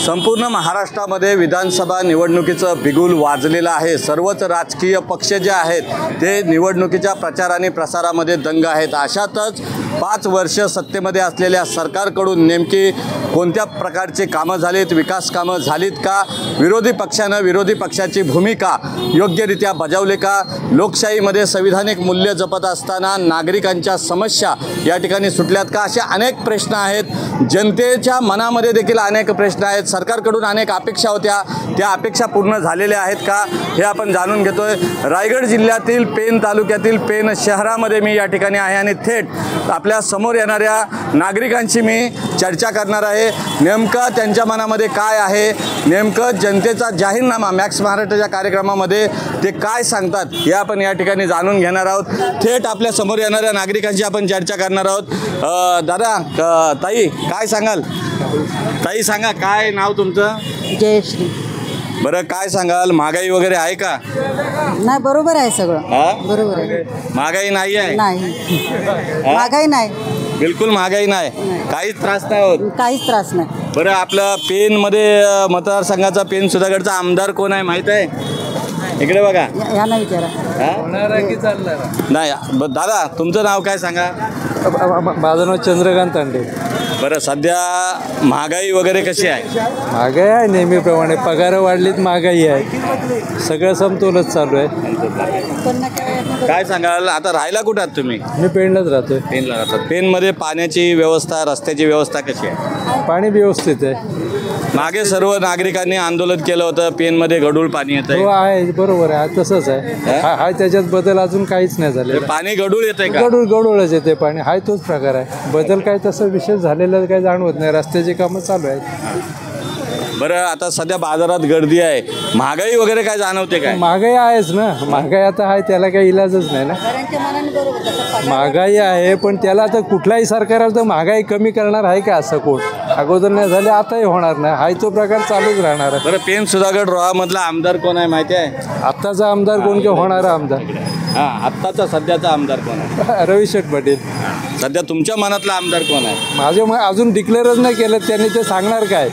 संपूर्ण महाराष्ट्रामध्ये विधानसभा निवडणुकीचं बिगुल वाजलेलं आहे। सर्वच राजकीय पक्ष जे आहेत ते निवडणुकीच्या प्रचार आणि प्रसारामध्ये दंग आहेत। अशातच 5 वर्ष सत्तेमध्ये असलेल्या सरकारकडून नेमकी कोणत्या प्रकारचे कामं झालीत, विकास कामं झालीत का, विरोधी पक्षानं विरोधी पक्षाची भूमिका योग्यरित्या बजावली का, लोकशाहीमध्ये संविधानिक मूल्य जपत असताना नागरिकांच्या समस्या या ठिकाणी सुटल्यात का, असे अनेक प्रश्न आहेत। जनतेच्या मनामध्ये देखील अनेक प्रश्न आहेत। सरकारकडून अनेक अपेक्षा होत्या, त्या अपेक्षा पूर्ण झालेल्या आहेत का हे आपण जाणून घेतोय। रायगड जिल्ह्यातील पेन तालुक्यातील पेन शहरामध्ये मी या ठिकाणी आहे आणि थेट आपल्या समोर येणाऱ्या नागरिकांशी मी चर्चा करणार आहे। नेमकं त्यांच्या मनामध्ये काय आहे, नेमकं जनतेचा जाहीरनामा मॅक्स महाराष्ट्राच्या कार्यक्रमामध्ये ते काय सांगतात हे आपण या ठिकाणी जाणून घेणार आहोत। थेट आपल्या समोर येणाऱ्या नागरिकांशी आपण चर्चा करणार आहोत। दादा, ताई काय सांगाल? ताई सांगा, काय नाव तुमचं? जयश्री। बरं, काय सांगाल, महागाई वगैरे आहे का? नाही, बरोबर आहे सगळं, बरोबर आहे। महागाई नाही आहे? नाही, महागाई नाही, बिलकुल महागाई नाही, काहीच त्रास नाही होत? काहीच त्रास नाही। बरं, आपलं पेनमध्ये मतदारसंघाचा पेन सुधागडचा आमदार कोण आहे माहीत आहे? इकडे बघा, यांना विचारा। नाही, दादा तुमचं नाव काय सांगा? माझं नाव चंद्रकांत तांडे। बरं, सध्या महागाई वगैरे कशी आहे? महागाई आहे नेहमीप्रमाणे, पगार वाढलीत, महागाई आहे, सगळं समतोलच चालू आहे। काय सांगाल, आता राहायला कुठं आहात तुम्ही? मी पेनलाच राहतोय। पेनला राहतात। पेनमध्ये पाण्याची व्यवस्था, रस्त्याची व्यवस्था कशी आहे? पाणी व्यवस्थित आहे। मागे सर्व नागरिकांनी आंदोलन केलं होतं, पेनमध्ये गढूळ पाणी येत हो आहे, बरोबर आहे, तसंच आहे। हाय, त्याच्यात बदल अजून काहीच नाही झाले। पाणी गढूळ येतंय का? गडूळच येते पाणी, हाय तोच प्रकार आहे, बदल काय तसं विशेष झालेलं काही जाणवत नाही। रस्त्याची कामं चालू आहेत। बरं, आता सध्या बाजारात गर्दी आहे, महागाई वगैरे काय जाणवते काय? महागाई आहेच ना, महागाई आता आहे, त्याला काही इलाजच नाही ना। महागाई आहे, पण त्याला आता कुठलाही सरकार आलं तर महागाई कमी करणार आहे का असं कोण? अगोदर नाही झाले, आताही होणार नाही, हाय तो प्रकार चालूच राहणार आहे। बरं, पेन सुधागड रोहामधला आमदार कोण आहे माहिती आहे? आत्ताचा आमदार कोण किंवा होणारा आमदार? हां, आत्ताचा सध्याचा आमदार कोण आहे? रविशेठ पाटील। सध्या तुमच्या मनातला आमदार कोण आहे? माझे अजून डिक्लेअरच नाही केलं त्यांनी, ते सांगणार काय?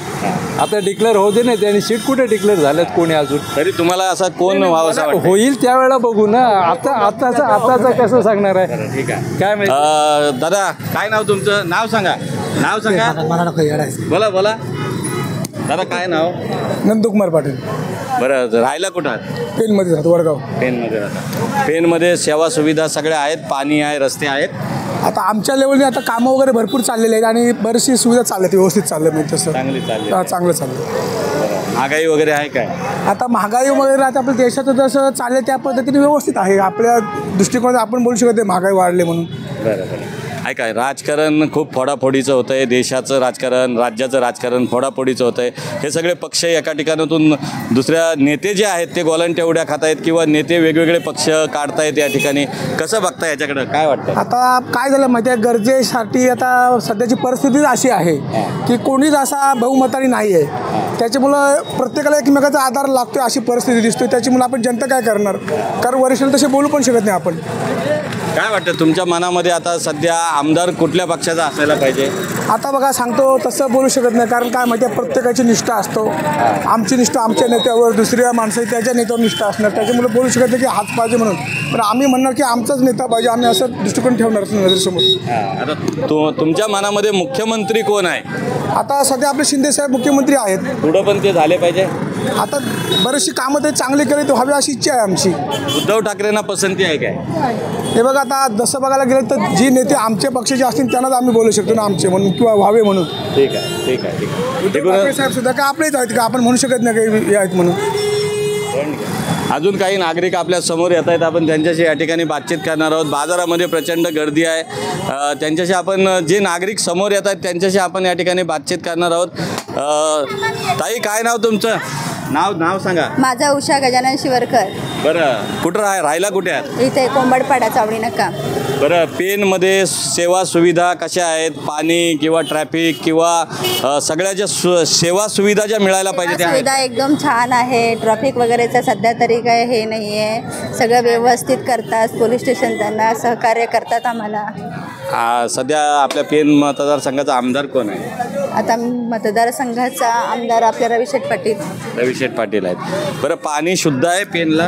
आता डिक्लेअर होते नाही, त्यांनी सीट कुठे डिक्लेअर झाल्यात कोणी अजून? तरी तुम्हाला असा कोण व्हावं असं वाटतं? होईल त्यावेळेला बघू ना, आताचा कसं सांगणार आहे? ठीक आहे, काय माहिती? दादा, काय नाव तुमचं? नाव सांगा, नाव सांगा। बोला बोला दादा, काय नाव? नंदकुमार पाटील। बरं, राहायला कुठं आहात? पेनमध्ये राहतो, वडगाव। पेनमध्ये राहतात। पेनमध्ये सेवा सुविधा सगळ्या आहेत, पाणी आहे, रस्ते आहेत? आता आमच्या लेवलने आता कामं वगैरे भरपूर चाललेले आहेत आणि बरीचशी सुविधा चालल्यात, व्यवस्थित चाललं म्हणजे तसं चांगली चालली? चांगलं चाललं। महागाई वगैरे आहे काय? आता महागाई वगैरे आता आपल्या देशाचं जसं चाललं त्या पद्धतीने व्यवस्थित आहे। आपल्या दृष्टिकोनात आपण बोलू शकत नाही महागाई वाढले म्हणून। बरं बरं, आहे काय, राजकारण खूप फोडाफोडीचं होतं आहे, देशाचं राजकारण, राज्याचं राजकारण फोडाफोडीचं होतं आहे। हे सगळे पक्ष एका ठिकाणातून दुसऱ्या नेते जे आहेत ते गोलांट्या उड्या खात आहेत किंवा नेते वेगवेगळे पक्ष काढतायत या ठिकाणी, कसं बघता याच्याकडं, काय वाटतं? आता काय झालं माहिती आहे, गरजेसाठी आता सध्याची परिस्थितीच अशी आहे की कोणीच असा बहुमतानी नाही आहे। त्याच्यामुळं प्रत्येकाला एकमेकाचा आधार लागतो अशी परिस्थिती दिसते। त्याच्यामुळे आपण जनता काय करणार, कारण वरिष्ठांना तसे बोलू पण शकत नाही आपण। काय वाटतं तुमच्या मनामध्ये आता सध्या आमदार कुठल्या पक्षाचा असायला पाहिजे? आता बघा, सांगतो तसं बोलू शकत नाही, कारण काय माहिती आहे, प्रत्येकाची निष्ठा असतो। आमची निष्ठा आमच्या नेत्यावर, दुसऱ्या माणसाची त्याच्या नेत्यावर निष्ठा असणार, त्याच्यामुळे बोलू शकत नाही की हाच पाहिजे म्हणून, पण आम्ही म्हणणार की आमचाच नेता पाहिजे, आम्ही असं दृष्टिकोन ठेवणार नजरेसमोर। आता तुमच्या मनामध्ये मुख्यमंत्री कोण आहे? आता सध्या आपले शिंदेसाहेब मुख्यमंत्री आहेत, पुढं पण ते झाले पाहिजे। आता बरेचशी कामं ते चांगले केले तर व्हावी अशी इच्छा आहे आमची। उद्धव ठाकरेंना पसंती आहे काय? हे बघा, आता जसं बघायला गेलं तर जी नेते आमच्या पक्षाचे असतील त्यांनाच आम्ही बोलू शकतो ना, आमचे म्हणून किंवा व्हावे म्हणून। ठीक आहे, ठीक आहे, ठीक आहे। उद्धव ठाकरे साहेब सुद्धा काय आपलेच आहेत का, आपण म्हणू शकत नाही काही हे आहेत म्हणून। अजून काही नागरिक आपल्या समोर येत आहेत, आपण त्यांच्याशी या ठिकाणी बातचीत करणार आहोत। बाजारामध्ये प्रचंड गर्दी आहे, त्यांच्याशी आपण, जे नागरिक समोर येत आहेत त्यांच्याशी आपण या ठिकाणी बातचीत करणार आहोत। ताई, काय नाव तुमचं? नाव सांगा। माझा उषा गजानन शिवरकर। बरं, कुठं राहायला कुठे आहात? इथे कोंबडपाडा, चावडी नका। बरं, पेनमध्ये सेवा सुविधा कशा आहेत? पाणी किंवा ट्रॅफिक किंवा सगळ्या ज्या सेवा सुविधा ज्या मिळायला पाहिजे त्या सुविधा एकदम छान आहे। ट्रॅफिक वगैरेचं सध्या तरी काय हे नाही आहे, सगळं व्यवस्थित करतात। पोलीस स्टेशन त्यांना सहकार्य करतात आम्हाला। सध्या आपल्या पेन मतदारसंघाचा आमदार कोण आहे? आता मतदारसंघाचा आमदार आपल्या रविशेठ पाटील आहेत. बरं, पाणी शुद्ध आहे पेनला?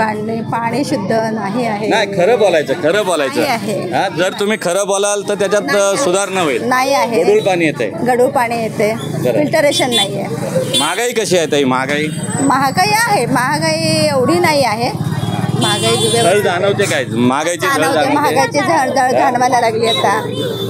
पाणी शुद्ध नाही आहे. नाही, खरं बोलायचं. नाही आहे. हा, जर तुम्ही खरं बोलाल तर त्याच्यात सुधारणा होईल. नाही आहे. गढूळ पाणी येते. गढूळ पाणी येते. फिल्टरेशन नाही आहे. महागाई कशी आहे ताई? महागाई आहे. महागाई एवढी नाही आहे. महागाई जाणवते काय? महागाईची झळ जाणवायला लागली. आता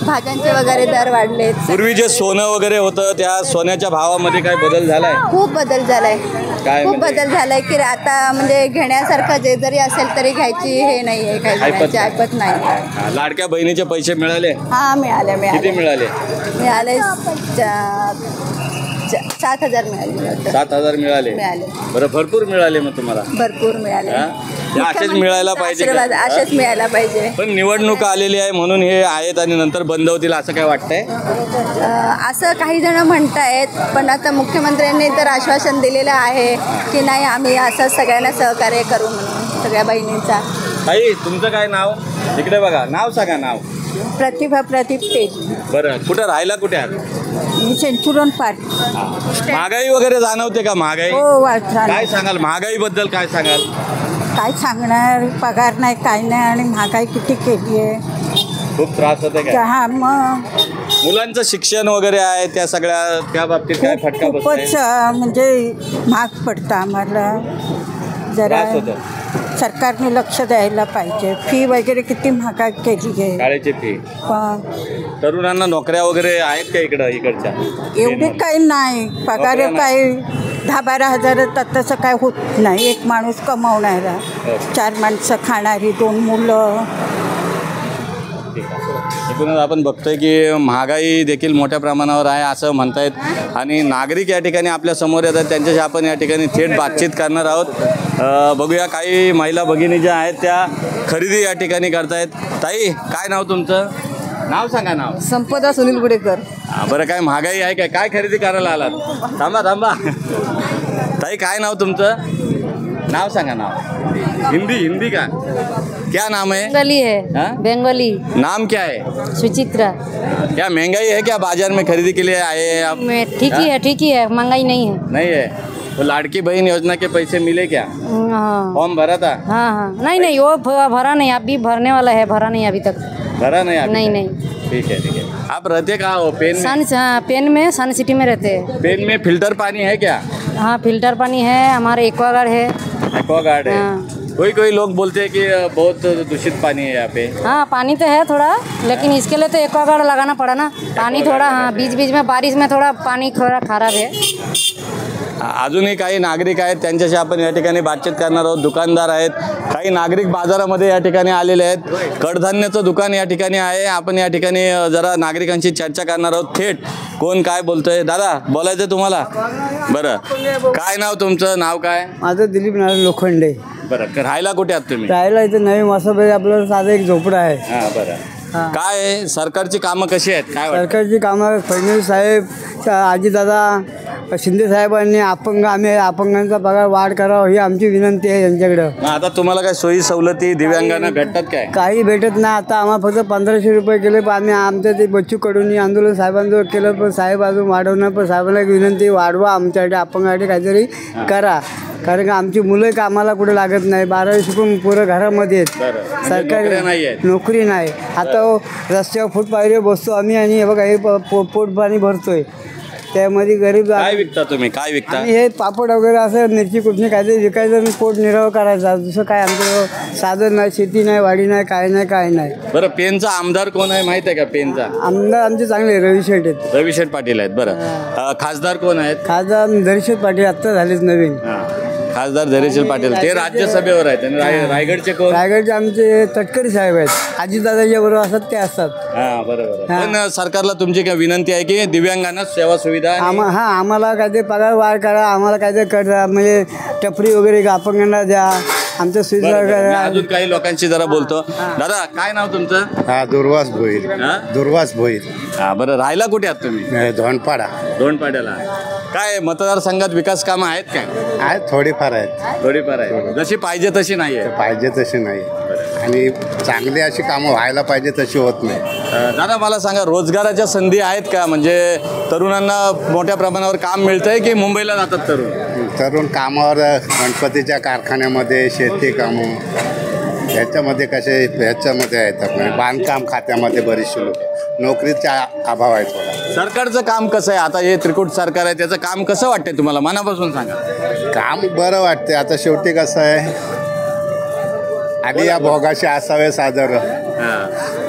भाज्यांचे वगैरे दर वाढले. पूर्वी जे सोनं वगैरे होतं त्या सोन्याच्या भावामध्ये काय बदल झालाय? खूप बदल झालाय. काय खूप बदल झालाय की आता म्हणजे घेण्यासारखं जे जरी असेल तरी घ्यायची हे नाहीये. काही ऐपत नाही. लाडक्या बहिणीचे पैसे मिळाले? हा, मिळाले. किती मिळाले? 7,000 मिळाले. 7,000 मिळाले. बरं, भरपूर मिळाले. मग तुम्हाला भरपूर मिळाले. असेच मिळायला पाहिजे. असेच मिळायला पाहिजे. पण निवडणूक आलेली आहे म्हणून हे आहेत आणि नंतर बंद होतील असं काय वाटतंय? असं काही जण म्हणतायत. पण आता मुख्यमंत्र्यांनी तर आश्वासन दिलेलं आहे की नाही, आम्ही असं सगळ्यांना सहकार्य करू म्हणून सगळ्या बहिणींचा. ताई, तुमचं काय नाव? इकडे बघा, नाव सांगा. नाव? प्रतिभा प्रदीप तेज. बरं, कुठं राहायला कुठे आहात? मी सेंचुरन पार्क. महागाई वगैरे जाणवते का? महागाई हो, काय सांगाल? महागाई बद्दल काय सांगाल? काय सांगणार, पगार नाही, काय नाही, आणि महागाई किती केली आहे. खूप त्रास होते काय? हा, मग मुलांचं शिक्षण वगैरे आहे त्या बाबतीत काय फटका बसतोय? खूपच म्हणजे महाग पडतं आम्हाला. जरा सरकारने लक्ष द्यायला पाहिजे. फी वगैरे किती महागाई केली आहे. शाळेची फी. तरुणांना नोकऱ्या वगैरे आहेत का इकडच्या? एवढी काही नाही. पगार काही 10-12 हजार तसं काय होत नाही. एक माणूस कमावणारा, 4 माणसं खाणारी, 2 मुलं. एकूणच आपण बघतोय की महागाई देखील मोठ्या प्रमाणावर आहे असं म्हणतायत. आणि नागरिक या ठिकाणी आपल्या समोर येतात. त्यांच्याशी आपण या ठिकाणी थेट बातचीत करणार आहोत. बघूया, काही महिला भगिनी ज्या आहेत त्या खरेदी या ठिकाणी करतायत. ताई, काय नाव तुमचं? नाव सांगा. नाव? संपदा सुनील गुडेकर. बरं, काय महागाई आहे काय खरेदी करायला आलात? थांबा. ताई, काय नाव तुमचं? नाव सांगा. नाव? हिंदी का? क्या नाम है? बंगाली है। बंगाली। नाम क्या है? सुचित्रा। क्या महंगाई है क्या? बाजार में खरीदी के लिए आए हैं आप? ठीक ही है, महंगाई नहीं है। नहीं है। वो लाड़की बहन योजना के पैसे मिले क्या? फॉर्म भरा था? हाँ, नहीं वो भरा नहीं, अभी भरने वाला है, भरा नहीं अभी तक। भरा नहीं अभी? नहीं। ठीक है। आप रहते कहाँ हो? पेन में सन सिटी में रहते हैं। पेन में फिल्टर पानी है क्या? हाँ, फिल्टर पानी है, हमारे एक्वागार्ड है। एक्वागार्ड है। कोई लोग बोलते हैं कि बहुत दूषित पानी है यहाँ पे। हाँ, पानी तो है थोड़ा, लेकिन इसके लिए तो एक्वागार्ड लगाना पड़ा ना। पानी थोड़ा, हाँ, बीच में बारिश में थोड़ा पानी थोड़ा खराब है। अजूनही काही नागरिक आहेत, त्यांच्याशी आपण या ठिकाणी बातचीत करणार आहोत. दुकानदार आहेत, काही नागरिक बाजारामध्ये या ठिकाणी आलेले आहेत. कडधान्याचं दुकान या ठिकाणी आहे. आपण या ठिकाणी जरा नागरिकांची चर्चा करणार आहोत. थेट कोण काय बोलतोय? दादा, बोलायचं तुम्हाला? बरं, काय नाव तुमचं? नाव काय? माझं दिलीप नारायण लोखंडे. बरं, राहायला कुठे आहात तुम्ही? राहायला इथं नवीन वासाबाई आपलं साधं एक झोपडं आहे. हां, बरं. काय सरकारची कामं कशी आहेत? काय सरकारची कामं फडणवीस साहेब, आजीदादा, शिंदे साहेबांनी आम्ही अपंगांचा पगार वाढ करावा ही आमची विनंती आहे त्यांच्याकडं. आता तुम्हाला काय सोयी सवलती दिव्यांगांना भेटतात काय? काही भेटत नाही. आता आम्हाला फक्त 1500 रुपये केले. पण आम्ही आमचं ते बच्चू कडून आंदोलन साहेबांजवळ केलं, पण साहेब अजून वाढवणार. पण साहेबांना एक विनंती, वाढवा आमच्यासाठी, अपंगासाठी काहीतरी करा. कारण का आमची मुलं कामाला कुठे लागत नाही. 12वी शिकून पोरं घरामध्ये आहेत. सरकारी नोकरी नाही. आता रस्त्यावर फुटपाथवर बसतो आम्ही आणि हे बघा हे पोट पाणी भरतोय. त्यामध्ये गरीब काय विकता तुम्ही? काय विकता? आणि हे पापड वगैरे असं मिरची कुठली काहीतरी विकायचं आणि पोट निर्वाह करायचा. दुसरं काय आमचं साधन नाही, शेती नाही, वाडी नाही, काय नाही. बरं, पेनचा आमदार कोण आहे माहिती आहे का? पेनचा आमदार आमचे चांगले रविशेठ आहेत. रविशेठ पाटील आहेत. बरं, खासदार कोण आहेत? खासदार धैर्यशील पाटील आत्ता झालेच नवीन. खासदार धैर्यशील पाटील ते राज्यसभेवर आहेत. आणि रायगडचे कोण? रायगडचे आमचे तटकरी साहेब आहेत. आजीदादाच्या बरोबर असतात ते असतात. हां, बरोबर. पण सरकारला तुमची काय विनंती आहे की दिव्यांगांना सेवा सुविधा? आम्हाला काहीतरी पगार वाढ करा. आम्हाला काहीतरी करा, म्हणजे टपरी वगैरे अपंगांना द्या. आमचं सुविधा. अजून काही लोकांशी जरा बोलतो. दादा, काय नाव तुमचं? हा, दुर्वास भोईर. हा, बरं, राहायला कुठे आहात तुम्ही? धोंडपाड्याला. काय मतदारसंघात विकास कामं आहेत काय? थोडीफार आहेत. जशी पाहिजे तशी नाही आहे. पाहिजे तशी नाही. आणि चांगली अशी कामं व्हायला पाहिजे तशी होत नाही. दादा मला सांगा, रोजगाराच्या संधी आहेत का? म्हणजे तरुणांना मोठ्या प्रमाणावर काम मिळतंय की मुंबईला जातात तरुण कामावर गणपतीच्या कारखान्यामध्ये, शेती कामं ह्याच्यामध्ये ह्याच्यामध्ये आहेत. आपण बांधकाम खात्यामध्ये बरीचशी लोक नोकरीचा अभाव आहे थोडा. सरकारचं काम कसं आहे आता? हे त्रिकूट सरकार आहे, त्याचं काम कसं वाटतंय तुम्हाला? मनापासून सांगा. काम बरं वाटते. आता शेवटी कसं आहे, आधी या भोगाशी असावे सादर.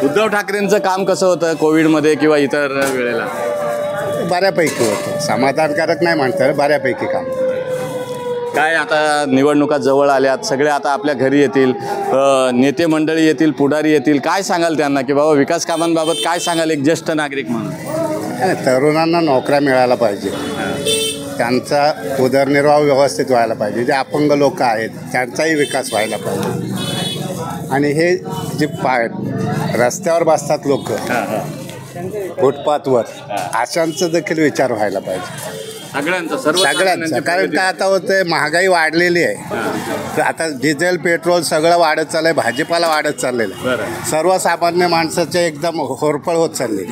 उद्धव ठाकरेंचं काम कसं होतं कोविडमध्ये किंवा इतर वेळेला? बऱ्यापैकी होतं. समाधानकारक नाही म्हणता, बऱ्यापैकी काम. काय आता निवडणुका जवळ आल्यात, सगळे आता आपल्या घरी येतील, नेते मंडळी येतील, पुढारी येतील, काय सांगाल त्यांना की बाबा विकास कामांबाबत काय सांगाल एक ज्येष्ठ नागरिक म्हणून? तरुणांना नोकऱ्या मिळायला पाहिजे, त्यांचा उदरनिर्वाह व्यवस्थित व्हायला पाहिजे. जे अपंग लोक आहेत त्यांचाही विकास व्हायला पाहिजे. आणि हे जे रस्त्यावर बसतात लोक फुटपाथवर, अशांचं देखील विचार व्हायला पाहिजे सगळ्यांचं. कारण काय आता होतंय, महागाई वाढलेली आहे. आता डिझेल पेट्रोल सगळं वाढत चाललंय, भाजीपाला वाढत चाललेलं आहे. सर्वसामान्य माणसाचे एकदम होरपळ होत चालले.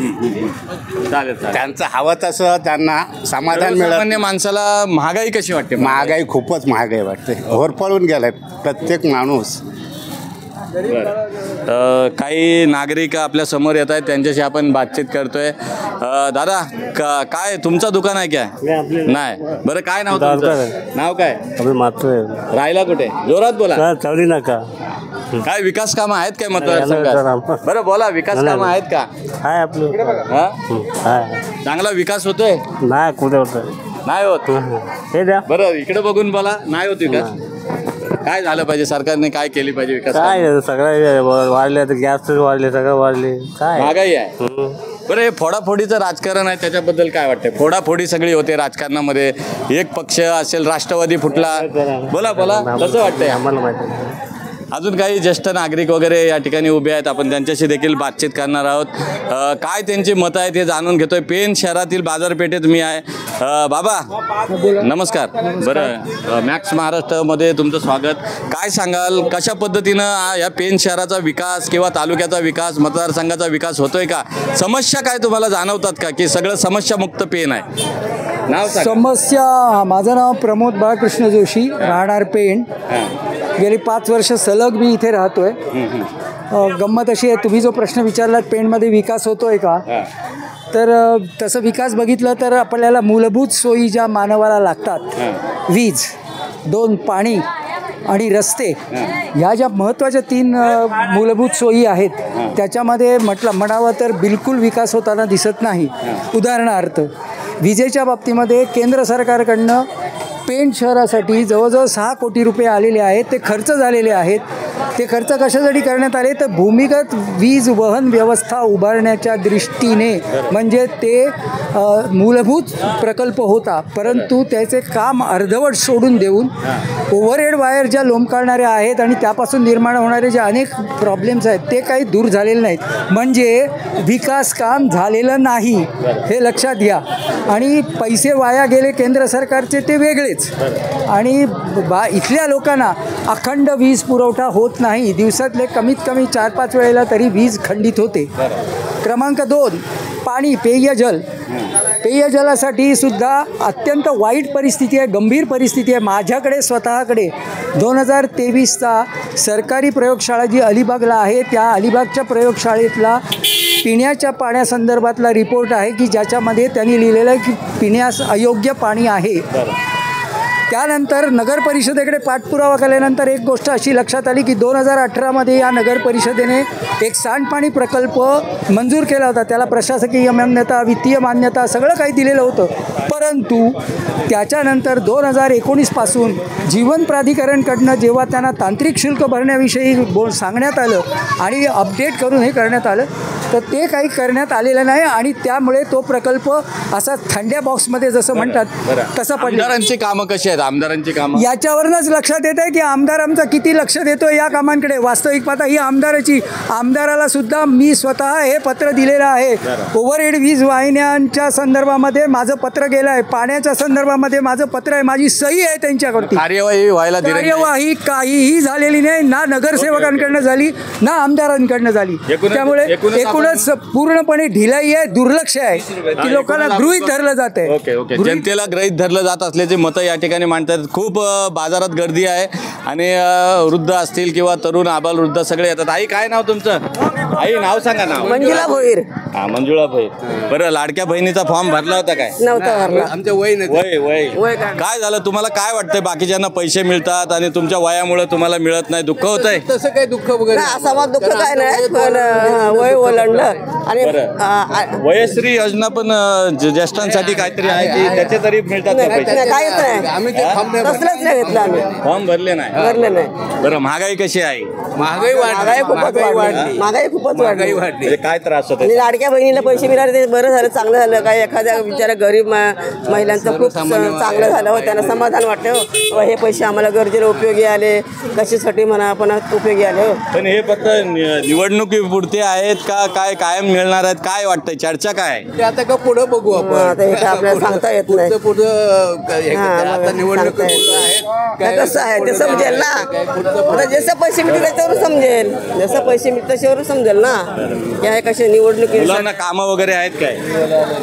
त्यांचं हवं तसं त्यांना समाधान मिळत. सामान्य माणसाला महागाई कशी वाटते? महागाई खूपच महागाई वाटते, होरपळून गेलाय प्रत्येक माणूस. काही नागरिक आपल्या समोर येत आहेत, त्यांच्याशी आपण बातचीत करतोय. दादा काय तुमचं दुकान आहे काय? नाही. बरं काय नाव तुमचं? नाव काय? राहिला कुठे? जोरात बोला. चवली नका. काय विकास कामं आहेत काय मतदारसंघात? बरं बोला, विकास कामं आहेत का? हाय आपलं. चांगला विकास होतोय? नाही कुठे होतं, नाही होत. हे द्या. बरं इकडे बघून बोला, नाही होत विकास. काय झालं पाहिजे? सरकारने काय केली पाहिजे विकास? काय सगळं वाढले, आता गॅस वाढले, सगळं वाढले. काय महागाई आहे. बरं हे फोडाफोडीचं राजकारण आहे, त्याच्याबद्दल काय वाटतंय? फोडाफोडी सगळी होते राजकारणामध्ये, एक पक्ष असेल राष्ट्रवादी फुटला. बोला बोला, कसं वाटतंय? आम्हाला माहिती. अजून काही ज्येष्ठ नागरिक वगैरे या ठिकाणी उभे आहेत, आपण त्यांच्याशी देखील बातचीत करणार आहोत. काय त्यांची मतं आहेत हे जाणून घेतोय. पेण शहरातील बाजारपेठेत मी आहे. बाबा नमस्कार. बरं मॅक्स महाराष्ट्रामध्ये तुमचं स्वागत. काय सांगाल, कशा पद्धतीनं या पेण शहराचा विकास किंवा तालुक्याचा विकास, मतदारसंघाचा विकास होतोय का? समस्या काय तुम्हाला जाणवतात का की सगळं समस्यामुक्त पेण आहे? नाव समस्या, माझं नाव प्रमोद बाळकृष्ण जोशी, राहणार पेण. गेली 5 वर्ष सलग मी इथे राहतोय. गंमत अशी आहे, तुम्ही जो प्रश्न विचारलात पेणमध्ये विकास होतोय का, तर तसं विकास बघितलं तर आपल्याला मूलभूत सोयी ज्या मानवाला लागतात, वीज, 2 पाणी आणि रस्ते, ह्या ज्या महत्त्वाच्या 3 मूलभूत सोयी आहेत, त्याच्यामध्ये म्हणावं तर बिलकुल विकास होताना दिसत नाही. उदाहरणार्थ विजेच्या बाबतीमध्ये केंद्र सरकारकडनं पेण शहरासाठी जवळजवळ 6 कोटी रुपये आलेले आहेत. ते खर्च झालेले आहेत. ते खर्च कशासाठी करण्यात आले तर भूमिगत वीज वहन व्यवस्था उभारण्याच्या दृष्टीने, म्हणजे ते मूलभूत प्रकल्प होता, परंतु त्याचे काम अर्धवट सोडून देऊन ओव्हरहेड वायर ज्या लोंबकाळणाऱ्या आहेत आणि त्यापासून निर्माण होणारे जे अनेक प्रॉब्लेम्स आहेत ते काही दूर झालेले नाहीत. म्हणजे विकास काम झालेलं नाही, हे लक्षात घ्या. आणि पैसे वाया गेले केंद्र सरकारचे ते वेगळेच. आणि इथल्या लोकांना अखंड वीज पुरवठा होत नाही. दिवसातले कमीत कमी 4-5 वेळेला तरी वीज खंडित होते. क्रमांक 2, पाणी, पेयजल. पेयजलासाठी सुद्धा अत्यंत वाईट परिस्थिती आहे, गंभीर परिस्थिती आहे. माझ्याकडे स्वतःकडे 2023चा सरकारी प्रयोगशाळा जी अलिबागला आहे, त्या अलिबागच्या प्रयोगशाळेतला पिण्याच्या पाण्यासंदर्भातला रिपोर्ट आहे की ज्याच्यामध्ये त्यांनी लिहिलेलं आहे की पिण्यास अयोग्य पाणी आहे. त्यानंतर नगर परिषदेकडे पाठपुरावा केल्यानंतर एक गोष्ट अशी लक्षात आली की 2018मध्ये या नगर परिषदेने एक सांडपाणी प्रकल्प मंजूर केला होता. त्याला प्रशासकीय मान्यता, वित्तीय मान्यता सगळं काही दिलेलं होतं. परंतु त्याच्यानंतर 2019पासून जीवन प्राधिकरणकडनं जेव्हा त्यांना तांत्रिक शुल्क भरण्याविषयी सांगण्यात आलं आणि अपडेट करून हे करण्यात आलं, तर ते काही करण्यात आलेलं नाही आणि त्यामुळे तो प्रकल्प असा थंड्या बॉक्समध्ये जसं म्हणतात तसं पडलं. आमदारांची कामं कशी आहेत? आमदारांची कामं याच्यावरूनच लक्षात येत आहे की आमदार आमचा किती लक्ष देतो या कामांकडे. वास्तविक पाहता ही आमदाराला सुद्धा मी स्वतः हे पत्र दिलेलं आहे. ओव्हरहेड वीज वाहिन्यांच्या संदर्भामध्ये माझं पत्र गेलं आहे, पाण्याच्या संदर्भामध्ये माझं पत्र आहे, माझी सही आहे त्यांच्याकडची. कार्यवाही व्हायला कार्यवाही काहीही झालेली नाही, ना नगरसेवकांकडनं झाली ना आमदारांकडनं झाली. त्यामुळे एकूणच पूर्णपणे ढिलाई आहे, दुर्लक्ष आहे की लोकांना गृहीत धरलं जात आहे. ओके जनतेला गृहीत धरलं जात असल्याचे मतं या ठिकाणी मांडतात. खूप बाजारात गर्दी आहे आणि वृद्ध असतील किंवा तरुण आबालवृद्ध सगळे येतात. आई काय नाव तुमचं? आई नाव सांगा. नाव मंजुळा भोईर. हा मंजुळा भोईर. बरं लाडक्या बहिणीचा फॉर्म भरला होता काय? नव्हता भरला. आमच्या वय काय झालं? तुम्हाला काय वाटतंय? बाकीच्यांना पैसे मिळतात आणि तुमच्या वयामुळे तुम्हाला मिळत नाही, दुःख होत आहे? तसं काही दुःख वगैरे असं दुःख काय नाही, पण वय ओलांडलं आणि वयश्री योजना पण ज्येष्ठांसाठी काहीतरी आहे की त्याचे तरी मिळतात का पैसे? काहीच नाही, कसलंच नाही घेतलं आम्ही. फॉर्म भरले नाही. बरं महागाई कशी आहे? महागाई खूपच वाढली. म्हणजे काय त्रास होतो? आणि लाडक्या बहिणीला पैसे मिळाले ते बरं झालं, चांगलं झालं. काय एखाद्या बिचारा गरीब महिलांचं खूप चांगलं झालं हो, त्यांना समाधान वाटलं हो, हे पैसे आम्हाला गरजेला उपयोगी आले, कशासाठी म्हणा पण उपयोगी आले हो. पण हे फक्त निवडणुकीपुरते आहेत का काय कायम मिळणार आहेत? काय वाटतंय? चर्चा काय आहे? आता का पुढे बघू आपण, आपल्याला सांगता येत नाही. आता निवडणूक कसं आहे ते समजेल ना. आता जसं पैसे मिळतील त्याच्यावर समजेल, जसं पैसे मिळतील त्याच्यावर समजेल ना. काय कसे निवडणुकी मुलांना कामं वगैरे आहेत काय?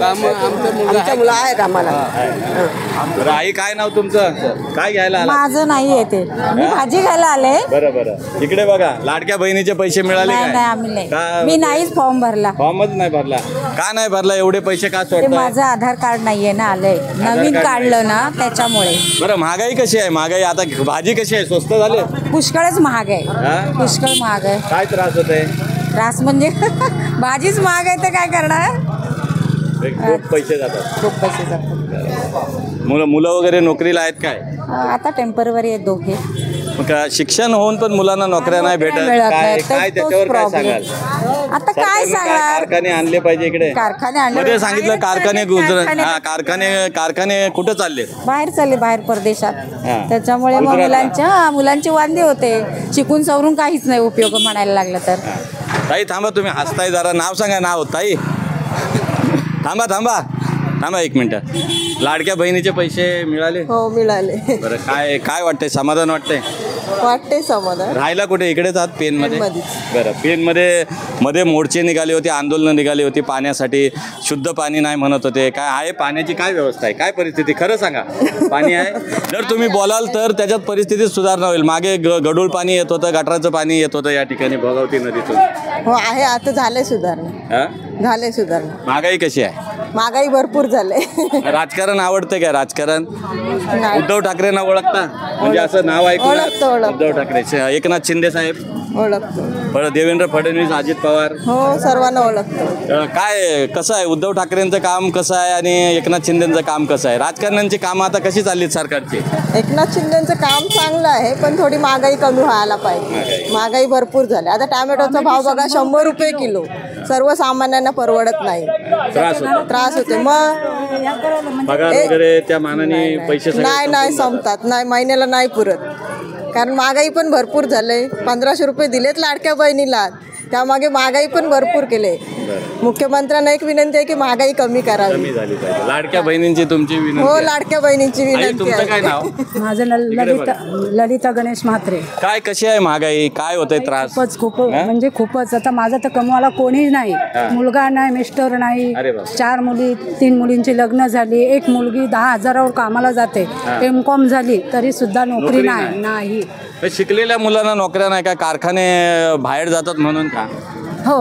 आमच्या मुलं आहेत आम्हाला. आई काय नाव तुमचं? काय घ्यायला आला? माझं नाही येते, मी भाजी घ्यायला आले. बरं इकडे बघा, लाडक्या बहिणीचे पैसे मिळाले काय? मी नाहीच फॉर्म भरला. फॉर्मच नाही भरला का? नाही भरला? एवढे पैसे का ते माझं आधार कार्ड नाहीये ना, आलंय नवीन काढलं ना त्याच्यामुळे. बरं महागाई कशी आहे? महागाई आता भाजी कशी आहे? स्वस्त झाले? पुष्कळच महाग आहे, पुष्कळ महाग आहे. काय त्रास होत आहे? त्रास म्हणजे भाजीच महाग आहे तर काय करणार? खूप पैसे जातात. खूप पैसे जातात. मुलं वगैरे नोकरीला आहेत काय? आता टेम्पररी आहेत दोघे. मग शिक्षण होऊन पण मुलांना नोकऱ्या नाही भेटत. काय त्याच्यावर काय सांगाल? आता काय सांगणार? कारखाने आणले पाहिजे इकडे. कारखाने आणले मध्ये सांगितलं कारखाने कुठे चालले? बाहेर चालले, बाहेर परदेशात. त्याच्यामुळे मग मुलांचे वांदे होते. शिकून सवरून काहीच नाही उपयोग म्हणायला लागलं तर. ताई थांबा, तुम्ही हसताय जरा. नाव सांगा. नाव ताई थांबा 1 मिनिट. लाडक्या बहिणीचे पैसे मिळाले? हो मिळाले. बरं काय वाटतंय? समाधान वाटतंय? समाधान. राहायला कुठे? इकडेच आहात पेनमध्ये? बरं पेनमध्ये मोर्चे निघाले होते, आंदोलनं निघाली होती पाण्यासाठी. शुद्ध पाणी नाही म्हणत होते. काय आहे पाण्याची? काय व्यवस्था आहे? काय परिस्थिती? खरं सांगा. पाणी आहे? जर तुम्ही बोलाल तर त्याच्यात परिस्थितीत सुधारणा होईल. मागे गढूळ पाणी येत होतं, गटाराचं पाणी येत होतं या ठिकाणी भोगावती नदीतून. हो आहे, आता झाले सुधारणा. महागाई कशी आहे? महागाई भरपूर झाले. राजकारण आवडते काय? राजकारण उद्धव ठाकरेंना ओळखता? म्हणजे असं नाव ऐकून उद्धव ठाकरे, एकनाथ शिंदे साहेब ओळखतो. बरं देवेंद्र फडणवीस, अजित पवार हो सर्वांना ओळखतो. काय कसं आहे उद्धव ठाकरेंचं काम कसं आहे आणि एकनाथ शिंदेचं काम कसं आहे? राजकारण्यांची कामं आता कशी चालली सरकारची? एकनाथ शिंदेचं काम चांगलं आहे, पण थोडी महागाई कमी व्हायला पाहिजे. महागाई भरपूर झाली. आता टॅमॅटोचा भाव बघा 100 रुपये किलो. सर्वसामान्यांना परवडत नाही, त्रास होते. मग पगार वगैरे त्या मानाने पैसे नाही संपतात, नाही महिन्याला नाही पुरत. कारण महागाई पण भरपूर झाले. 1500 रुपये दिलेत लाडक्या बहिणीला, त्यामागे महागाई पण भरपूर केले. मुख्यमंत्र्यांना एक विनंती आहे की महागाई कमी करावी. लाडक्या बहिणींची तुमची विनंती? हो लाडक्या बहिणींची विनंती आहे. काय नाव? माझं ललिता गणेश म्हात्रे. काय कशी आहे महागाई? काय होतंय त्रास? खूप म्हणजे खूपच. आता माझं तर कमवायला कोणीच नाही, मुलगा नाही, मिस्टर नाही, 4 मुली, 3 मुलींची लग्न झाली. एक मुलगी 10,000वर कामाला जाते, M.Com झाली तरी सुद्धा नोकरी नाही. शिकलेल्या मुलांना नोकऱ्या नाही का? कारखाने बाहेर जातात म्हणून का? हो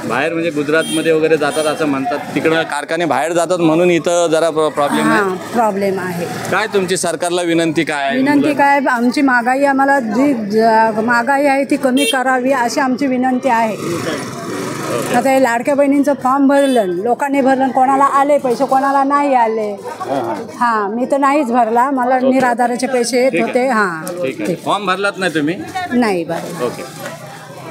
बाहेर म्हणजे गुजरातमध्ये वगैरे जातात असं म्हणतात. तिकडं कारखाने बाहेर जातात म्हणून इथं जरा प्रॉब्लेम आहे. काय तुमची सरकारला विनंती काय? विनंती काय? आमची महागाई, आम्हाला जी महागाई आहे ती कमी करावी अशी आमची विनंती आहे. आता हे लाडक्या बहिणींचं फॉर्म भरलं, लोकांनी भरलं, कोणाला आले पैसे, कोणाला नाही आले. मी तर नाहीच भरला, मला निराधाराचे पैसे येत होते. फॉर्म भरलात नाही तुम्ही? नाही भरला. ओके.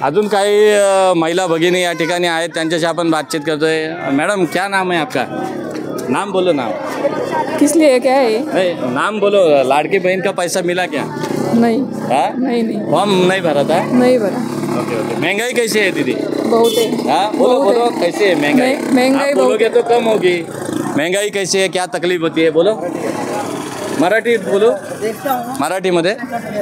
अजून काही महिला भगिनी या ठिकाणी आहेत, त्यांच्याशी आपण बातचीत करतोय. मॅडम, क्या नाम है आपका? नाम बोलो. नाम किस लिए क्या है? नहीं, नाम बोलो. लाड़की बहन का पैसा मिला क्या? नहीं. हाँ? नहीं. फॉर्म नहीं भरा था? नहीं भरा. ओके. महंगाई कैसी है दीदी? बहुत है. हाँ, बोलो कैसे है महंगाई? महंगाई बोलोगे तो कम होगी. महंगाई कैसी है, क्या तकलीफ होती है, बोलो. मराठीत बोलो. मराठीमध्ये.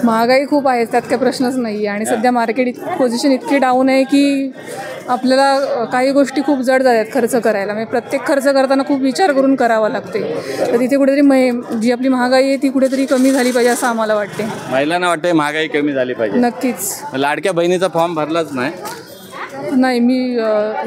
महागाई खूप आहे, त्यात काही प्रश्नच नाही आहे. आणि सध्या मार्केट पोझिशन इतकी डाऊन आहे की आपल्याला काही गोष्टी खूप जड जातात खर्च करायला. म्हणजे प्रत्येक खर्च करताना खूप विचार करून करावा लागते. तर तिथे कुठेतरी जी आपली महागाई आहे ती कुठेतरी कमी झाली पाहिजे असं आम्हाला वाटते. महिलांना वाटते महागाई कमी झाली पाहिजे. नक्कीच. लाडक्या बहिणीचा फॉर्म भरलाच नाही? नाही, मी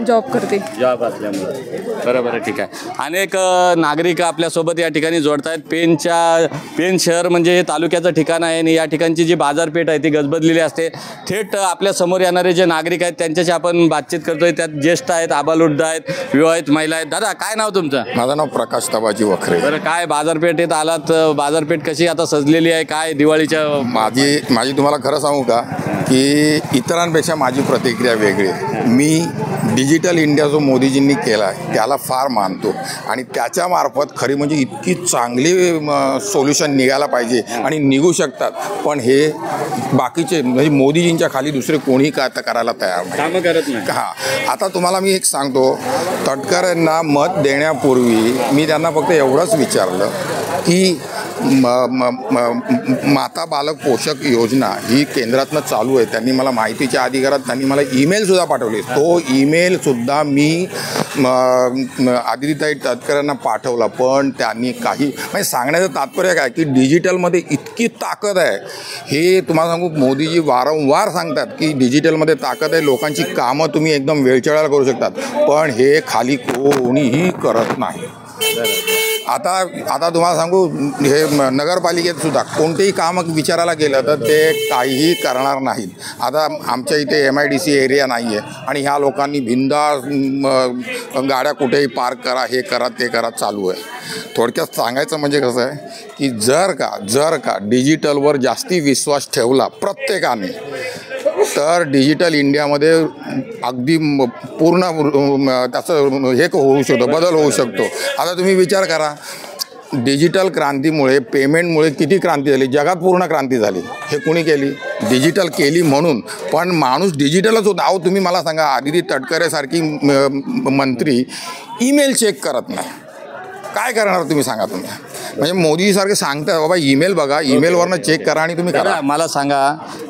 जॉब करते. जॉब असल्यामुळे. बरं, ठीक आहे. अनेक नागरिक आपल्यासोबत या ठिकाणी जोडत आहेत. पेन शहर म्हणजे हे तालुक्याचं ठिकाण आहे आणि या ठिकाणची जी बाजारपेठ आहे ती गजबजलेली असते. थेट आपल्या समोर येणारे जे नागरिक आहेत त्यांच्याशी आपण बातचीत करतोय. त्यात ज्येष्ठ आहेत, आबालवृद्ध आहेत, विवाहित महिला आहेत. दादा, काय नाव तुमचं? माझं नाव प्रकाश तबाजी वखरे. बरं, काय बाजारपेठेत आलात? बाजारपेठ कशी आता सजलेली आहे? काय दिवाळीच्या माझी तुम्हाला खरं सांगू का की इतरांपेक्षा माझी प्रतिक्रिया वेगळी आहे. मी डिजिटल इंडिया जो मोदीजींनी केला आहे त्याला फार मानतो आणि त्याच्यामार्फत खरी म्हणजे इतकी चांगली सोल्युशन निघायला पाहिजे आणि निघू शकतात. पण हे बाकीचे म्हणजे मोदीजींच्या खाली दुसरे कोणीही काय करायला तयार नाही, कामं करत नाही. हां, आता तुम्हाला मी एक सांगतो, तटकरेंना मत देण्यापूर्वी मी त्यांना फक्त एवढंच विचारलं की माता बालक पोषक योजना ही केंद्रातनं चालू आहे. त्यांनी मला माहितीच्या अधिकारात त्यांनी मला ईमेलसुद्धा पाठवले. तो ईमेलसुद्धा मी आदितीताई तटकरेंना पाठवला. पण त्यांनी काही म्हणजे सांगण्याचं तात्पर्य काय की डिजिटलमध्ये इतकी ताकद आहे. हे तुम्हाला सांगू, मोदीजी वारंवार सांगतात की डिजिटलमध्ये ताकद आहे, लोकांची कामं तुम्ही एकदम वेळच्या करू शकतात. पण हे खाली कोणीही करत नाही. आता तुम्हाला सांगू, हे नगरपालिकेत सुद्धा कोणतेही काम विचारायला गेलं तर ते काहीही करणार नाहीत. आता आमच्या इथे MIDC एरिया नाही आहे आणि ह्या लोकांनी बिंदास गाड्या कुठेही पार्क करा, हे करा, ते करा चालू आहे. थोडक्यात सांगायचं म्हणजे कसं आहे की जर का डिजिटलवर जास्ती विश्वास ठेवला प्रत्येकाने तर डिजिटल इंडियामध्ये अगदी पूर्ण त्याचं हे होऊ शकतो, बदल होऊ शकतो. आता तुम्ही विचार करा, डिजिटल क्रांतीमुळे, पेमेंटमुळे किती क्रांती झाली, जगात पूर्ण क्रांती झाली. हे कुणी केली? डिजिटल केली म्हणून. पण माणूस डिजिटलच होता. अहो, तुम्ही मला सांगा, आदिती तटकरेसारखी मंत्री ईमेल चेक करत नाही, काय करणार तुम्ही सांगा? तुम्ही म्हणजे मोदीसारखे सांगतात बाबा ईमेल बघा, ईमेलवरनं चेक करा आणि तुम्ही करा. मला सांगा,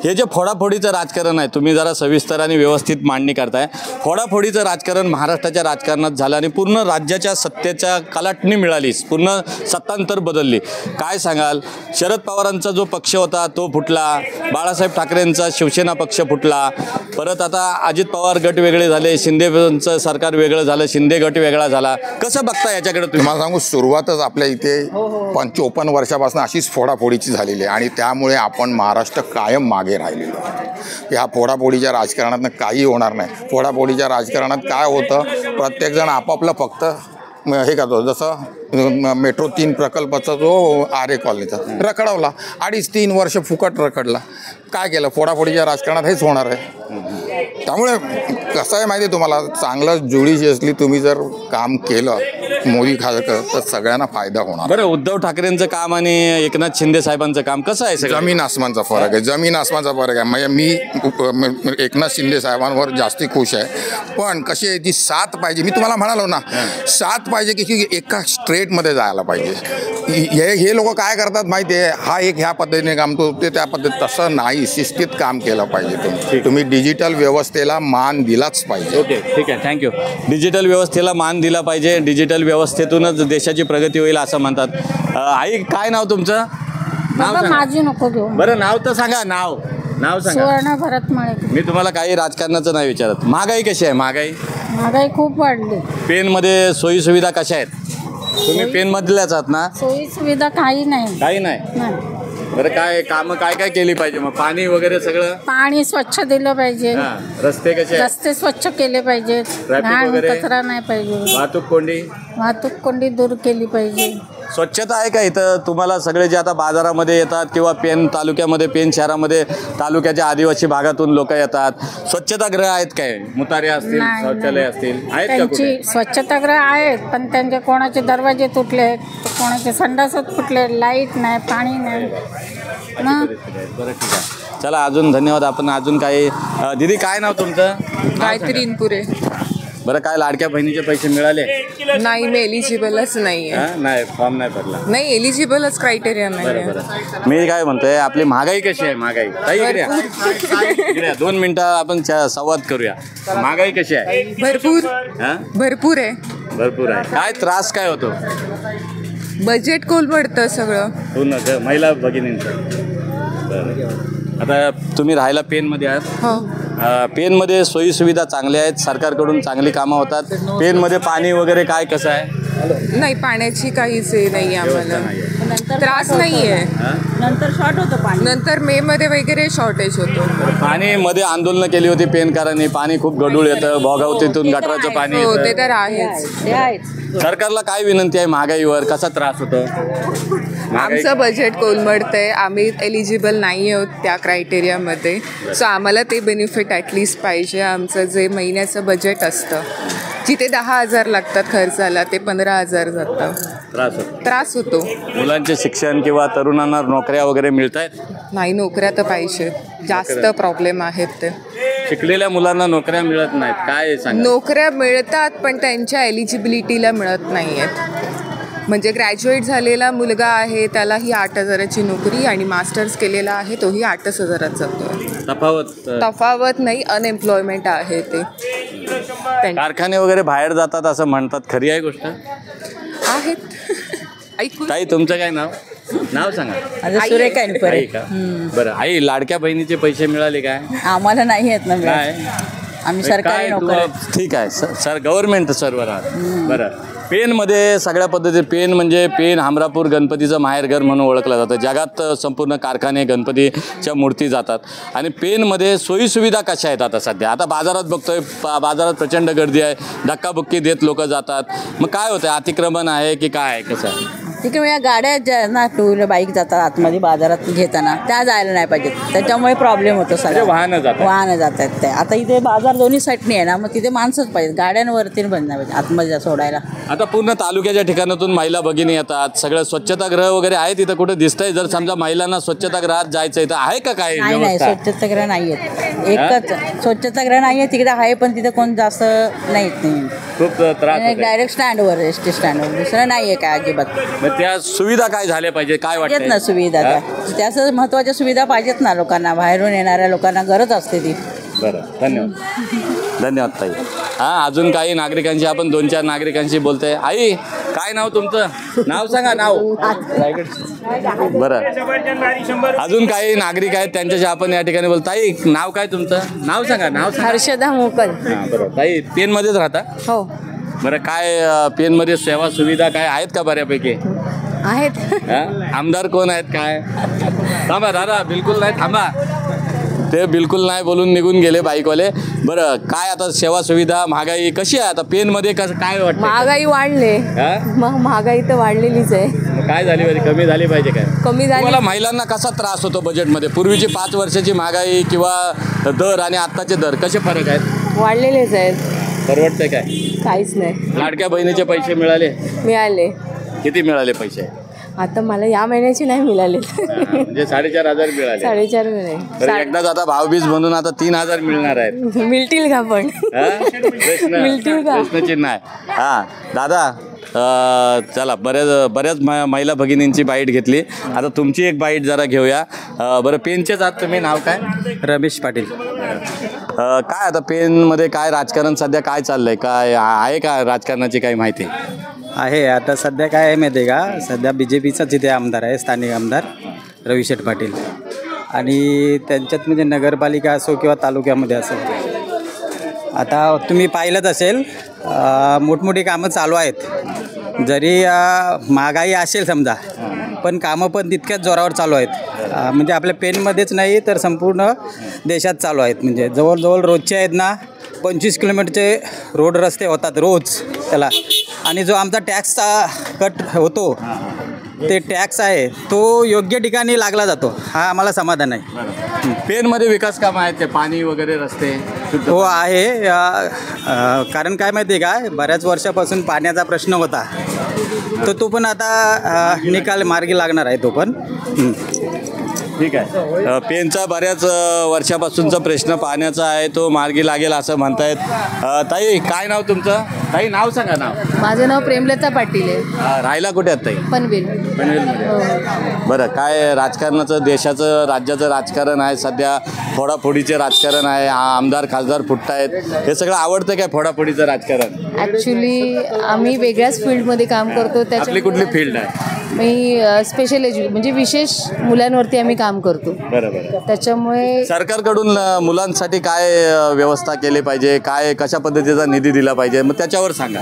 हे जे फोडाफोडीचं राजकारण आहे, तुम्ही जरा सविस्तर आणि व्यवस्थित मांडणी करताय. फोडाफोडीचं राजकारण महाराष्ट्राच्या राजकारणात झालं आणि पूर्ण राज्याच्या सत्तेच्या कलाटणी मिळाली, पूर्ण सत्तांतर बदलली. काय सांगाल? शरद पवारांचा जो पक्ष होता तो फुटला, बाळासाहेब ठाकरेंचा शिवसेना पक्ष फुटला, परत आता अजित पवार गट वेगळे झाले, शिंदेचं सरकार वेगळं झालं, शिंदे गट वेगळा झाला. कसं बघता याच्याकडे तुम्ही? मला सांगू, सुरुवातच आपल्या इथे 54 वर्षापासून अशीच फोडाफोडीची झालेली आहे आणि त्यामुळे आपण महाराष्ट्र कायम मागे राहिलेलो आहे. ह्या फोडाफोडीच्या राजकारणातनं काही होणार नाही. फोडाफोडीच्या राजकारणात काय होतं, प्रत्येकजण आपापलं फक्त हे करतो. जसं मेट्रो 3 प्रकल्पाचा जो आरे कॉलनीचा रखडवला, 2.5-3 वर्ष फुकट रखडला. काय केलं? फोडाफोडीच्या राजकारणात हेच होणार आहे. त्यामुळे कसं आहे माहिती आहे तुम्हाला, चांगलं जुळीशी असली तुम्ही जर काम केलं मोदी खासकर तर सगळ्यांना फायदा होणार. बरं, उद्धव ठाकरेंचं काम आणि एकनाथ शिंदे साहेबांचं काम कसं आहे? जमीन आसमानचा फरक आहे, जमीन आसमानचा फरक आहे. म्हणजे मी एकनाथ शिंदे साहेबांवर जास्ती खुश आहे. पण कशी आहे ती साथ पाहिजे. मी तुम्हाला म्हणालो ना, साथ पाहिजे की एका स्ट्रेटमध्ये जायला पाहिजे. हे लोक काय करतात माहिती आहे, हा एक ह्या पद्धतीने काम तो ते त्या पद्धतीत, तसं नाही, शिस्तीत काम केलं पाहिजे. तुम्ही डिजिटल व्यवस्थेला मान दिलाच पाहिजे. ओके, ठीक आहे, थँक्यू. डिजिटल व्यवस्थेला मान दिला पाहिजे, डिजिटल व्यवस्थेतूनच देशाची प्रगती होईल असं म्हणतात. आई, काय नाव तुमचं? नाव माझी नको घेऊ. बरं, नाव तर सांगा. नाव सांगा. सुवर्ण भरत माळे. मी तुम्हाला काही राजकारणाचं नाही विचारत. महागाई कशी आहे? महागाई खूप वाढली. पेनमध्ये सोयी सुविधा कशा आहेत? तुम्ही पेनमधल्याच आहात ना? सोयी सुविधा काही नाही. बरं, काय कामं काय केली पाहिजे? मग पाणी वगैरे सगळं, पाणी स्वच्छ दिलं पाहिजे. रस्ते कसे? रस्ते स्वच्छ केले पाहिजेत. ट्रॅफिक वगैरे, कचरा नाही पाहिजे. वाहतूक कोंडी दूर केली पाहिजे. स्वच्छता आहे का इथं? तुम्हाला सगळे जे आता बाजारामध्ये येतात किंवा पेन तालुक्यामध्ये, पेन शहरामध्ये तालुक्याच्या आदिवासी भागातून लोक येतात, स्वच्छतागृह आहेत काय? मुतारे असतील, शौचालय असतील, आहेत का कुठे? त्यांची स्वच्छतागृह आहेत, पण त्यांचे कोणाचे दरवाजे तुटले, कोणाचे संडासच फुटले, लाईट नाही, पाणी नाही. बरं, ठीक आहे. चला, अजून धन्यवाद. आपण अजून काही दीदी, काय नाव तुमचं? गायत्री इनपुरे. बरं, काय लाडक्या बहिणीचे पैसे मिळाले? नाही, मी एलिजिबलच नाही आहे. नाही, फॉर्म नाही भरला. नाही, एलिजिबलच क्रायटेरिया नाही आहे. मी काय म्हणतोय, आपली महागाई कशी आहे? महागाई ताई इकडे या. 2 मिनिटं आपण संवाद करूया. महागाई कशी आहे? भरपूर आहे. भरपूर आहे. काय त्रास काय होतो? बजेट कोलमडतं सगळं. हो ना, महिला भगिनींचं. आता तुम्ही राहायला पेनमध्ये आहात. हो. पेनमध्ये सोयी सुविधा चांगल्या आहेत, सरकारकडून चांगली कामं होतात. पेनमध्ये पाणी वगैरे काय कसं आहे? नाही, पाण्याची काहीच हे नाही आम्हाला, त्रास नाही आहे. नंतर शॉर्ट होतं पाणी, नंतर मे मध्ये वगैरे शॉर्टेज होतो. पाणी मध्ये आंदोलनं केली होती पेनकारांनी, पाणी खूप गढूळ येतं, भोगावतीतून गटाराचं पाणी हो, येतं. ते तर आहेच. सरकारला काय विनंती आहे? महागाईवर कसा त्रास होतो? आमचं बजेट कोलमडतंय, आम्ही एलिजिबल नाही आहोत त्या क्रायटेरियामध्ये. सो आम्हाला ते बेनिफिट ॲटलिस्ट पाहिजे. आमचं जे महिन्याचं बजेट असतं, जिथे 10,000 लागतात खर्चाला, ते 15,000 जातं. त्रास होतो. मुलांचे शिक्षण किंवा तरुणांना नोकऱ्या वगैरे मिळत आहेत? नाही, नोकऱ्या तर पाहिजे. जास्त प्रॉब्लेम आहेत ते. शिकलेल्या मुलांना नोकऱ्या मिळत नाहीत, काय सांग? नोकऱ्या मिळतात, पण त्यांच्या एलिजिबिलिटीला मिळत नाही आहेत. म्हणजे ग्रॅज्युएट झालेला मुलगा आहे, त्यालाही 8,000ची नोकरी, आणि मास्टर्स केलेला आहे तोही 8,000 जातो. तफावत नाही, अनएम्प्लॉयमेंट आहे ते. कारखाने वगैरे बाहेर जातात असं म्हणतात, खरी आहे गोष्ट? आहेत. ताई, तुमचं काय नाव सांगा. सुरेखा आई का? बरं, आई, लाडक्या बहिणीचे पैसे मिळाले काय? आम्हाला नाही आहेत ना. आम्ही सरकारी नोकरी. ठीक आहे, सर गव्हर्नमेंट सर्व्हर आहात. बरं, पेनमध्ये सगळ्या पद्धती, पेन म्हणजे पेन हमरापूर गणपतीचं माहेरघर म्हणून ओळखलं जातं. जगात संपूर्ण कारखाने गणपतीच्या मूर्ती जातात. आणि पेनमध्ये सोयीसुविधा कशा आहेत आता सध्या? आता बाजारात बघतोय, बाजारात प्रचंड गर्दी आहे, धक्काबुक्की देत लोक जातात. मग काय होतं, अतिक्रमण आहे की काय आहे, कसं आहे? तिकडे या गाड्या ज्या ना, 2 व्हीलर बाईक जातात आतमध्ये बाजारात घेताना, त्या जायला नाही पाहिजेत. त्याच्यामुळे प्रॉब्लेम होतो सगळं. वाहनं जातात ते. आता इथे बाजार दोन्ही साईडनी आहे ना, मग तिथे माणसंच पाहिजे, गाड्यांवरती बनणार पाहिजे आतमध्ये सोडायला. आता पूर्ण तालुक्याच्या ठिकाणातून महिला भगिनी येतात, सगळं स्वच्छतागृह वगैरे आहे तिथं कुठे दिसतंय? जर समजा महिलांना स्वच्छतागृहात जायचं तर आहे का? काय नाही, स्वच्छतागृह नाही आहेत. एकच स्वच्छतागृह नाही आहे तिकडे आहे, पण तिथे कोण जास्त नाहीत. खूप त्रास. डायरेक्ट स्टँडवर, एसटी स्टँडवर, दुसरं नाही आहे काय अजिबात. त्या सुविधा काय झाल्या पाहिजे, काय वाटतं ना? सुविधा त्याच महत्त्वाच्या सुविधा पाहिजेत ना लोकांना, बाहेरून येणाऱ्या लोकांना गरज असते ती. बरं, धन्यवाद ताई. हां, अजून काही नागरिकांशी आपण 2-4 नागरिकांशी बोलतोय. आई, काय नाव तुमचं? नाव सांगा. नाव? बरं, अजून काही नागरिक आहेत, त्यांच्याशी आपण या ठिकाणी बोलतो. ताई, नाव काय तुमचं? नाव सांगा. हर्षदा मोकल. हां, बरं. ताई, पेनमध्येच राहता? हो. बरं, काय पेनमध्ये सेवा सुविधा काय आहेत का बऱ्यापैकी? आहेत. आमदार कोण आहेत काय? थांबा दादा, बिलकुल नाही, थांबा. ते बिलकुल नाही बोलून निघून गेले बाईकवाले. बरं, काय आता सेवा सुविधा, महागाई कशी आहे आता पेनमध्ये? कसं काय वाटतं? महागाई वाढले. मग महागाई तर वाढलेलीच आहे. काय झाली पाहिजे, कमी झाली पाहिजे काय? कमी झाली. मला महिलांना कसा त्रास होतो बजेटमध्ये? पूर्वीची 5 वर्षाची महागाई किंवा दर आणि आत्ताचे दर कसे फरक आहेत? वाढलेलेच आहेत. परवडतंय काय? काहीच नाही. लाडक्या बहिणीचे पैसे मिळाले? मिळाले. किती मिळाले पैसे? आता मला या महिन्याची नाही मिळाले. म्हणजे 4,500 मिळाले. 4,500 मिळाले. एकदाच आता भावबीज म्हणून आता 3,000 मिळणार आहेत. मिळतील का पण? मिळतील का? प्रश्नचिन्ह आहे. हां दादा, चला, बऱ्याच महिला भगिनींची बाईट घेतली. आता तुमची एक बाईट जरा घेऊया. बरं, पेनचेच आहात तुम्ही, नाव काय? रमेश पाटील. काय आता पेनमध्ये काय राजकारण सध्या काय चाललंय, काय आहे का राजकारणाची काही माहिती आहे? आता सध्या काय आहे माहिती आहे का? सध्या BJPचाच इथे आमदार आहे, स्थानिक आमदार रविशेठ पाटील. आणि त्यांच्यात म्हणजे नगरपालिका असो किंवा तालुक्यामध्ये असो, आता तुम्ही पाहिलंच असेल, मोठमोठी कामं चालू आहेत. जरी महागाई असेल समजा, पण कामं पण तितक्याच जोरावर चालू आहेत. म्हणजे आपल्या पेनमध्येच नाही तर संपूर्ण देशात चालू आहेत. म्हणजे जवळजवळ रोजचे आहेत ना 25 किलोमीटरचे रोड रस्ते होतात रोज त्याला. आणि जो आमचा टॅक्सचा कट होतो ते टॅक्स आहे तो योग्य ठिकाणी लागला जातो, हा आम्हाला समाधान आहे. पेनमध्ये विकास काम आहेत ते, पाणी वगैरे, रस्ते हो आहे. कारण काय माहिती आहे का, बऱ्याच वर्षापासून पाण्याचा प्रश्न होता, तर तो पण आता निकाल मार्गी लागणार आहे तो पण. ठीक आहे. पेनचा बऱ्याच वर्षापासूनचा प्रश्न पाण्याचा आहे, तो मार्गी लागेल असं म्हणतायत. ताई काय नाव तुमचं? ताई नाव सांगा. नाव? माझं नाव प्रेमलता पाटील आहे. राहायला कुठे आहेत ताई? पनवेल. पनवेलमध्ये. बरं, काय राजकारणाचं, देशाचं, राज्याचं राजकारण आहे सध्या, फोडाफोडीचे राजकारण आहे, आमदार खासदार फुटतायत, हे सगळं आवडतं काय फोडाफोडीचं राजकारण? ॲक्च्युली आम्ही वेगळ्याच फील्डमध्ये काम करतो. आपली कुठली फील्ड आहे? मी स्पेशल म्हणजे विशेष मुलांवरती आम्ही काम करतो. बरोबर. त्याच्यामुळे सरकारकडून मुलांसाठी काय व्यवस्था केली पाहिजे, काय कशा पद्धतीचा निधी दिला पाहिजे, मग त्याच्यावर सांगा.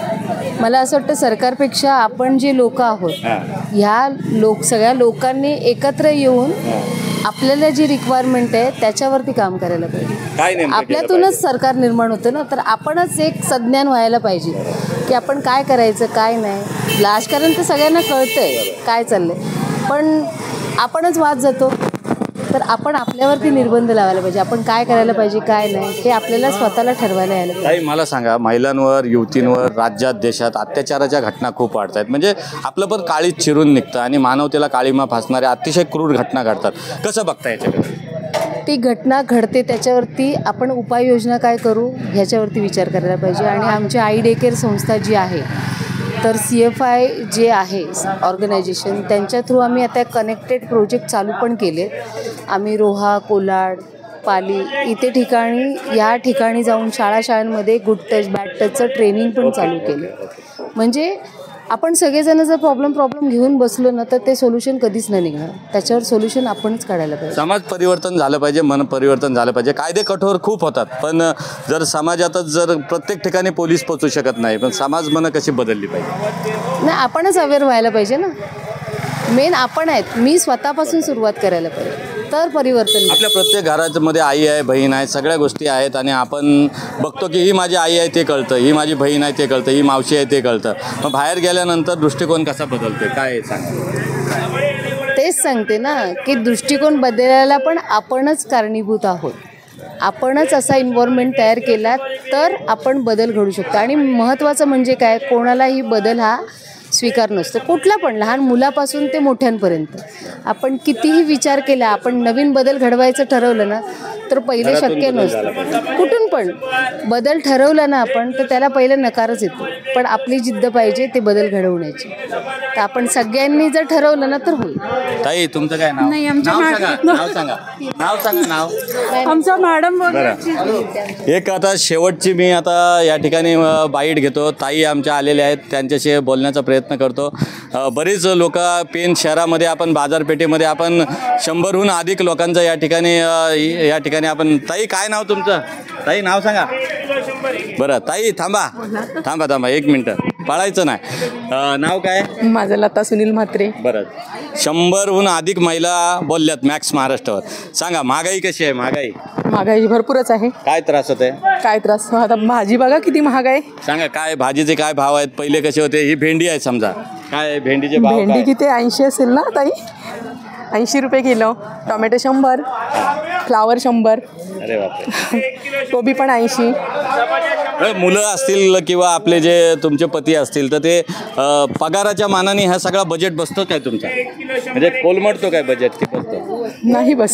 मला असं वाटतं सरकारपेक्षा आपण जे लोक आहोत, ह्या सगळ्या लोकांनी एकत्र येऊन आपल्याला जी रिक्वायरमेंट आहे त्याच्यावरती काम करायला पाहिजे. आपल्यातूनच सरकार निर्माण होतं ना, तर आपणच एक संज्ञान व्हायला पाहिजे की आपण काय करायचं काय नाही. राजकारण तर सगळ्यांना कळतंय काय चाललंय, पण आपणच वाद जातो. तर आपण आपल्यावरती निर्बंध लावायला पाहिजे, आपण काय करायला पाहिजे काय नाही हे आपल्याला स्वतःला ठरवायला यायला पाहिजे. ताई मला सांगा, महिलांवर, युवतींवर राज्यात देशात अत्याचाराच्या घटना खूप वाढत आहेत. म्हणजे आपलं पण काळीच चिरून निघतं आणि मानवतेला काळीमा फासणाऱ्या अतिशय क्रूर घटना घडतात. कसं बघता याच्याकडे? ती घटना घडते त्याच्यावरती आपण उपाययोजना काय करू ह्याच्यावरती विचार करायला पाहिजे. आणि आमची आई डे केअर संस्था जी आहे, तर CFI जे आहे ऑर्गनायझेशन, त्यांच्या थ्रू आम्ही आता कनेक्टेड प्रोजेक्ट चालू पण केले. आम्ही रोहा, कोलाड, पाली इथे या ठिकाणी जाऊन शाळांमध्ये गुड टच बॅड टचचं ट्रेनिंग पण चालू केलं. म्हणजे आपण सगळेजण जर प्रॉब्लेम घेऊन बसलो ना, तर ते सोल्युशन कधीच नाही निघणार. त्याच्यावर सोल्युशन आपणच काढायला पाहिजे. समाज परिवर्तन झालं पाहिजे, मन परिवर्तन झालं पाहिजे. कायदे कठोर खूप होतात, पण जर समाजातच जर प्रत्येक ठिकाणी पोलीस पोचू शकत नाही, पण समाज मन कशी बदलली पाहिजे? नाही, आपणच अवेअर व्हायला पाहिजे ना. मेन आपण आहेत. मी स्वतःपासून सुरुवात करायला पाहिजे, तर परिवर्तन. आपल्या प्रत्येक घरामध्ये आई आहे, बहीण आहे, सगळ्या गोष्टी आहेत आणि आपण बघतो की ही माझी आई आहे ते कळतं, ही माझी बहीण आहे ते कळतं, ही मावशी आहे ते कळतं. मग बाहेर गेल्यानंतर दृष्टिकोन कसा बदलतोय काय सांगा? तेच सांगते ना की दृष्टिकोन बदलायला पण आपणच कारणीभूत आहोत. आपणच असा एन्व्हायरमेंट तयार केला तर आपण बदल घडू शकतो. आणि महत्त्वाचं म्हणजे काय, कोणालाही बदल हा स्वीकार नसतो, कुठला पण, लहान मुलापासून ते मोठ्यांपर्यंत. आपण कितीही विचार केला, आपण नवीन बदल घडवायचं ठरवलं ना, तर पहिले शक्य नसतं. कुठून पण बदल ठरवला ना आपण, तर त्याला पहिले नकारच येतो. पण आपली जिद्द पाहिजे ते बदल घडवण्याची. तर आपण सगळ्यांनी जर ठरवलं ना तर होईल. ताई तुमचं काय नाव? नाही, आमच्या नाव सांगा. नाव आमचा मॅडम. एक आता शेवटची मी आता या ठिकाणी बाईट घेतो. ताई आमच्या आलेल्या आहेत, त्यांच्याशी बोलण्याचा प्रयत्न करतो. बरीच लोक पेन शहरामध्ये, आपण बाजारपेठेमध्ये आपण 100हून अधिक लोकांचं या ठिकाणी आपण. ताई काय नाव तुमचं? ताई नाव सांगा. बरं ताई थांबा 1 मिनटं, पळायचं नाही. नाव काय? माझं लता सुनील म्हात्रे. बरं, 100हून अधिक महिला बोलल्यात मॅक्स महाराष्ट्रावर. सांगा, महागाई कशी आहे? महागाई भरपूरच आहे. काय त्रास होत आहे? काय त्रास? आता भाजी बघा किती महाग आहे. सांगा, काय भाजीचे काय भाव आहेत? पहिले कसे होते? ही भेंडी आहे समजा, काय भेंडीचे भाव? भेंडी किती 80 असेल ना ताई? 80 रुपये किलो. Tomato 100, flower 100. अरे बापरे. कोबी पण 80. मुलं असतील किंवा आपले जे तुमचे पती असतील, तर ते पगाराच्या मानाने हा सगळा बजेट बसतो काय तुमचा? म्हणजे कोलमडतो काय बजेट की बसतो? नाही बस.